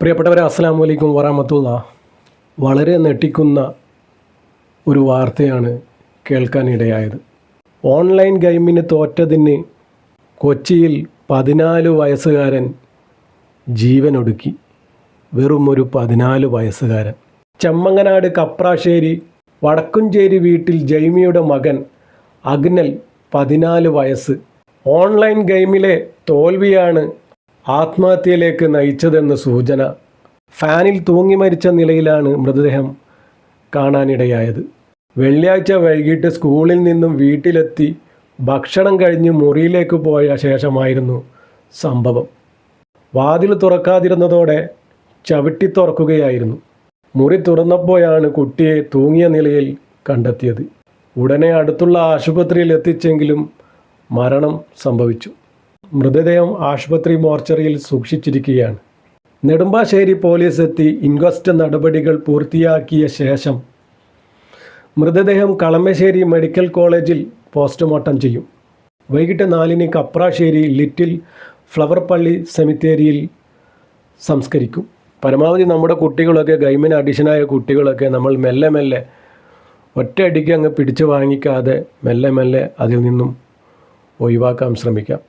പ്രിയപ്പെട്ടവരെ, അസ്സലാമു അലൈക്കും വറഹ്മത്തുള്ളാഹി. വളരെ ഞെട്ടിക്കുന്ന ഒരു വാർത്തയാണ് കേൾക്കാനിടയായത്. ഓൺലൈൻ ഗെയിമിന് തോറ്റതിന് കൊച്ചിയിൽ 14 വയസ്സുകാരൻ ജീവനൊടുക്കി. വെറും ഒരു 14 വയസ്സുകാരൻ. ചെമ്മങ്ങനാട് കപ്രാശ്ശേരി വടക്കുംചേരി വീട്ടിൽ ജൈമിയുടെ മകൻ അഗ്നൽ 14 വയസ്സ്. ഓൺലൈൻ ഗെയിമിലെ തോൽവിയാണ് ആത്മഹത്യയിലേക്ക് നയിച്ചതെന്ന് സൂചന. ഫാനിൽ തൂങ്ങി മരിച്ച നിലയിലാണ് മൃതദേഹം കാണാനിടയായത്. വെള്ളിയാഴ്ച വൈകിട്ട് സ്കൂളിൽ നിന്നും വീട്ടിലെത്തി ഭക്ഷണം കഴിഞ്ഞ് മുറിയിലേക്ക് പോയ ശേഷമായിരുന്നു സംഭവം. വാതിൽ തുറക്കാതിരുന്നതോടെ ചവിട്ടി തുറക്കുകയായിരുന്നു. മുറി തുറന്നപ്പോഴാണ് കുട്ടിയെ തൂങ്ങിയ നിലയിൽ കണ്ടെത്തിയത്. ഉടനെ അടുത്തുള്ള ആശുപത്രിയിൽ എത്തിച്ചെങ്കിലും മരണം സംഭവിച്ചു. മൃതദേഹം ആശുപത്രി മോർച്ചറിയിൽ സൂക്ഷിച്ചിരിക്കുകയാണ്. നെടുമ്പാശ്ശേരി പോലീസ് എത്തി ഇൻക്വസ്റ്റ് നടപടികൾ പൂർത്തിയാക്കിയ ശേഷം മൃതദേഹം കളമശ്ശേരി മെഡിക്കൽ കോളേജിൽ പോസ്റ്റ്മോർട്ടം ചെയ്യും. വൈകിട്ട് 4-ന് കപ്രാശ്ശേരി ലിറ്റിൽ ഫ്ലവർ പള്ളി സെമിത്തേരിയിൽ സംസ്കരിക്കും. പരമാവധി നമ്മുടെ കുട്ടികളൊക്കെ ഗെയിമിന് അഡിഷനായ കുട്ടികളൊക്കെ നമ്മൾ മെല്ലെ മെല്ലെ ഒറ്റയടിക്ക് അങ്ങ് പിടിച്ചു വാങ്ങിക്കാതെ മെല്ലെ മെല്ലെ അതിൽ നിന്നും ഒഴിവാക്കാൻ ശ്രമിക്കാം.